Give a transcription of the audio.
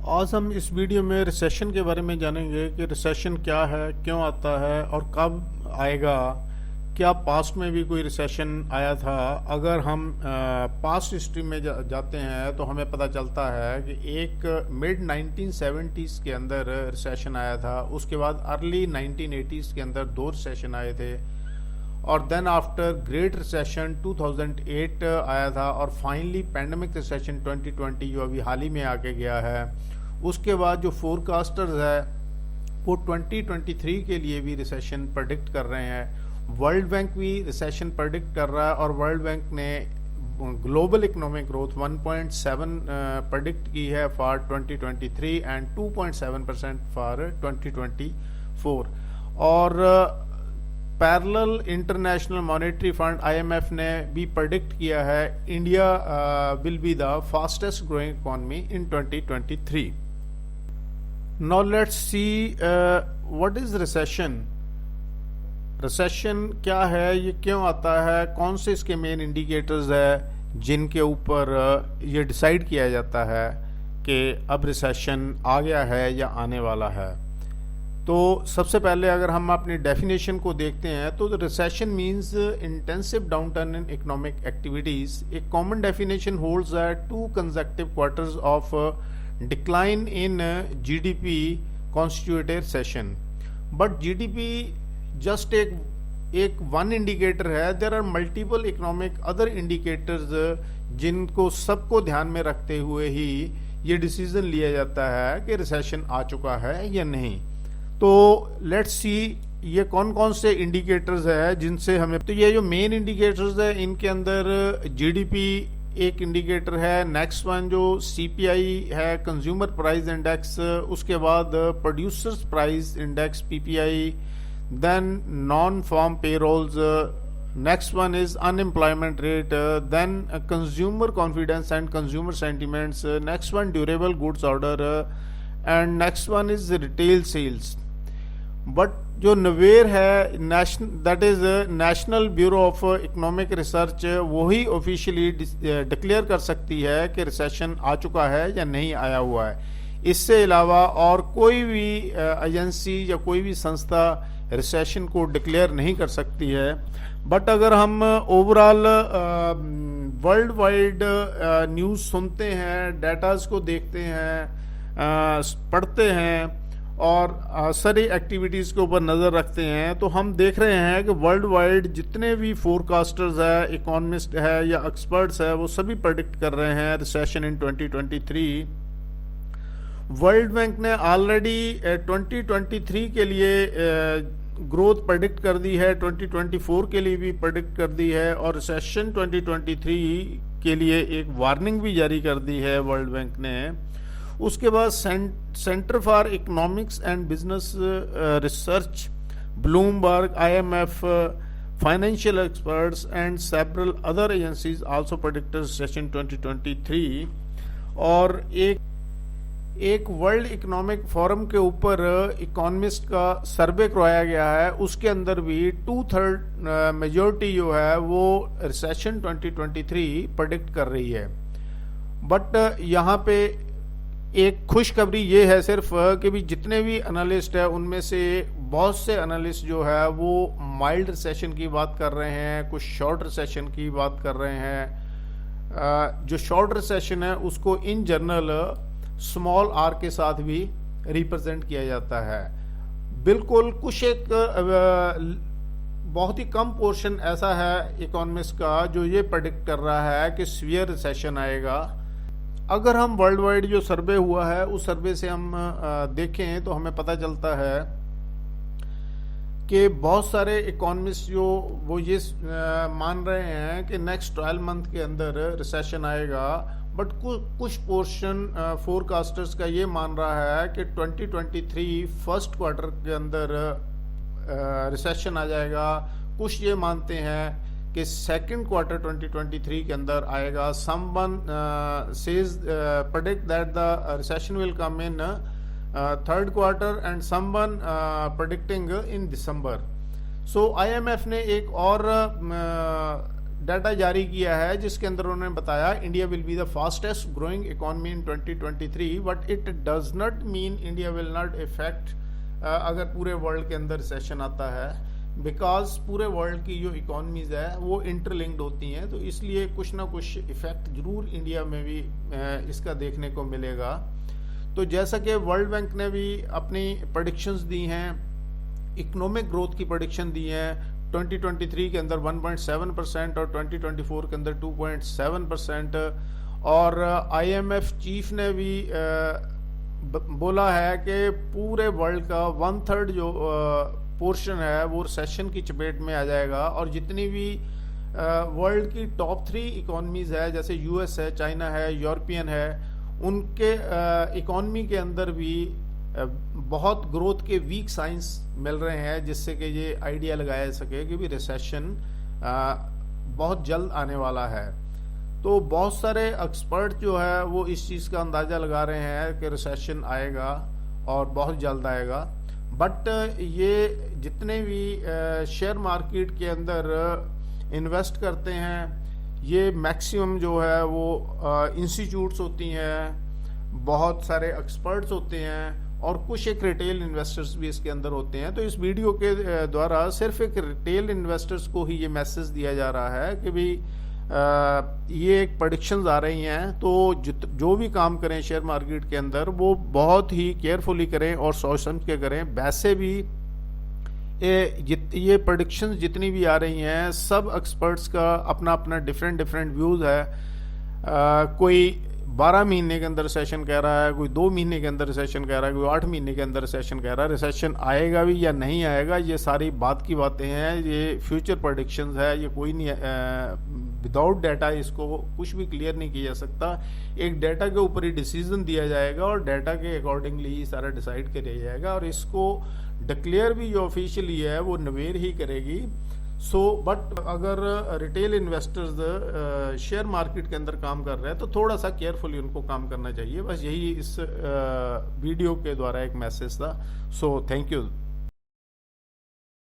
आज हम इस वीडियो में रिसेशन के बारे में जानेंगे कि रिसेशन क्या है, क्यों आता है और कब आएगा। क्या पास्ट में भी कोई रिसेशन आया था? अगर हम पास्ट हिस्ट्री में जाते हैं तो हमें पता चलता है कि एक मिड 1970s के अंदर रिसेशन आया था। उसके बाद अर्ली 1980s के अंदर दो रिसेशन आए थे और देन आफ्टर ग्रेट रिसेशन 2008 आया था और फाइनली पैंडमिक रिसेशन 2020 जो अभी हाल ही में आके गया है। उसके बाद जो फोरकास्टर्स है वो 2023 के लिए भी रिसेशन प्रेडिक्ट कर रहे हैं। वर्ल्ड बैंक भी रिसेशन प्रेडिक्ट कर रहा है और वर्ल्ड बैंक ने ग्लोबल इकोनॉमिक ग्रोथ 1.7 प्रेडिक्ट की है फॉर 2023 एंड 2.7% फॉर 2024। और parallel international monetary fund IMF ने भी प्रेडिक्ट किया है India will be the fastest growing economy in 2023। Now let's see what is recession. Recession क्या है, ये क्यों आता है, कौन से इसके मेन इंडिकेटर्स है जिनके ऊपर ये डिसाइड किया जाता है कि अब रिसेशन आ गया है या आने वाला है। तो सबसे पहले अगर हम अपनी डेफिनेशन को देखते हैं तो recession means intensive downturn in economic activities. एक common definition holds that 2 consecutive quarters of decline in GDP constitute a recession, but GDP just एक वन इंडिकेटर है। There are multiple economic other indicators जिनको सबको ध्यान में रखते हुए ही ये डिसीजन लिया जाता है कि रिसेशन आ चुका है या नहीं। तो लेट्स सी ये कौन कौन से इंडिकेटर्स है जिनसे हमें, तो ये जो मेन इंडिकेटर्स है इनके अंदर GDP एक इंडिकेटर है। नेक्स्ट वन जो CPI है, कंज्यूमर प्राइस इंडेक्स, उसके बाद producers price index PPI, then non-farm payrolls, next one is unemployment rate, then consumer confidence and consumer sentiments, next one durable goods order, and next one is retail sales. But जो नवेर है national, that is national bureau of economic research, वही officially declare कर सकती है कि recession आ चुका है या नहीं आया हुआ है। इससे अलावा और कोई भी एजेंसी या कोई भी संस्था रिसेशन को डिक्लेयर नहीं कर सकती है। बट अगर हम ओवरऑल वर्ल्ड वाइड न्यूज़ सुनते हैं, डाटाज को देखते हैं, पढ़ते हैं और सारी एक्टिविटीज़ के ऊपर नज़र रखते हैं तो हम देख रहे हैं कि वर्ल्ड वाइड जितने भी फोरकास्टर्स है, इकोनॉमिस्ट है या एक्सपर्ट्स है, वो सभी प्रेडिक्ट कर रहे हैं रिसेशन इन 2023। वर्ल्ड बैंक ने ऑलरेडी 2023 के लिए ग्रोथ प्रेडिक्ट कर दी है, 2024 के लिए भी प्रेडिक्ट कर दी है और रिसेशन 2023 के लिए एक वार्निंग भी जारी कर दी है वर्ल्ड बैंक ने। उसके बाद centre for economics and business research, Bloomberg, IMF, financial experts and several other agencies also predicted recession 2023। और एक वर्ल्ड इकोनॉमिक फोरम के ऊपर इकोनॉमिस्ट का सर्वे करवाया गया है, उसके अंदर भी 2/3 मेजोरिटी जो है वो रिसेशन 2023 प्रेडिक्ट कर रही है। बट यहाँ पे एक खुशखबरी ये है सिर्फ कि भी जितने भी एनालिस्ट है उनमें से बहुत से एनालिस्ट जो है वो माइल्ड रिसेशन की बात कर रहे हैं, कुछ शॉर्ट रिसेशन की बात कर रहे हैं। जो शॉर्ट रिसेशन है उसको इन जनरल स्मॉल r के साथ भी रिप्रेजेंट किया जाता है। बिल्कुल कुछ एक बहुत ही कम पोर्शन ऐसा है इकोनॉमिस्ट का जो ये प्रेडिक्ट कर रहा है कि सीवियर रिसेशन आएगा। अगर हम वर्ल्ड वाइड जो सर्वे हुआ है उस सर्वे से हम देखें तो हमें पता चलता है कि बहुत सारे इकोनॉमिस्ट जो वो ये मान रहे हैं कि नेक्स्ट 12 मंथ के अंदर रिसेशन आएगा। बट कुछ पोर्शन फोरकास्टर्स का ये मान रहा है कि 2023 फर्स्ट क्वार्टर के अंदर रिसेशन आ जाएगा। कुछ ये मानते हैं कि सेकंड क्वार्टर 2023 के अंदर आएगा। Someone says predict that the recession will come in third quarter and someone predicting in December. So IMF ने एक और डाटा जारी किया है जिसके अंदर उन्होंने बताया India will be the fastest growing economy in 2023, but it does not mean India will not effect अगर पूरे वर्ल्ड के अंदर रिसेशन आता है, बिकॉज पूरे वर्ल्ड की जो इकोनॉमीज है वो इंटरलिंक्ड होती हैं, तो इसलिए कुछ ना कुछ इफेक्ट जरूर इंडिया में भी इसका देखने को मिलेगा। तो जैसा कि वर्ल्ड बैंक ने भी अपनी प्रेडिक्शंस दी हैं, इकोनॉमिक ग्रोथ की प्रेडिक्शन दी है 2023 के अंदर 1.7% और 2024 के अंदर 2.7%, और IMF चीफ ने भी बोला है कि पूरे वर्ल्ड का 1/3 जो पोर्शन है वो रिसेशन की चपेट में आ जाएगा, और जितनी भी वर्ल्ड की टॉप 3 इकोनॉमीज है जैसे US है, चाइना है, यूरोपियन है, उनके इकोनॉमी के अंदर भी बहुत ग्रोथ के वीक साइंस मिल रहे हैं, जिससे कि ये आइडिया लगाया सके कि भी रिसेशन बहुत जल्द आने वाला है। तो बहुत सारे एक्सपर्ट जो है वो इस चीज़ का अंदाज़ा लगा रहे हैं कि रिसेशन आएगा और बहुत जल्द आएगा, बट ये जितने भी शेयर मार्केट के अंदर इन्वेस्ट करते हैं ये मैक्सिमम जो है वो इंस्टीट्यूट्स होती हैं, बहुत सारे एक्सपर्ट्स होते हैं, और कुछ एक रिटेल इन्वेस्टर्स भी इसके अंदर होते हैं। तो इस वीडियो के द्वारा सिर्फ एक रिटेल इन्वेस्टर्स को ही ये मैसेज दिया जा रहा है कि भी ये एक प्रेडिक्शंस आ रही हैं, तो जो भी काम करें शेयर मार्केट के अंदर वो बहुत ही केयरफुली करें और सोच समझ के करें। वैसे भी ये प्रेडिक्शंस जितनी भी आ रही हैं सब एक्सपर्ट्स का अपना अपना डिफरेंट व्यूज़ है। कोई 12 महीने के अंदर रिसेशन कह रहा है, कोई 2 महीने के अंदर रिसेशन कह रहा है, कोई 8 महीने के अंदर रिसेशन कह रहा है। रिसेशन आएगा भी या नहीं आएगा ये सारी बात की बातें हैं, ये फ्यूचर प्रेडिक्शंस है, ये कोई नहीं, विदाउट डाटा इसको कुछ भी क्लियर नहीं किया जा सकता। एक डाटा के ऊपर ही डिसीजन दिया जाएगा और डाटा के अकॉर्डिंगली ही सारा डिसाइड किया जाएगा, और इसको डिक्लेयर भी जो ऑफिशियली है वो नवेर ही करेगी। बट अगर रिटेल इन्वेस्टर्स शेयर मार्केट के अंदर काम कर रहे हैं तो थोड़ा सा केयरफुली उनको काम करना चाहिए। बस यही इस वीडियो के द्वारा एक मैसेज था। Thank you.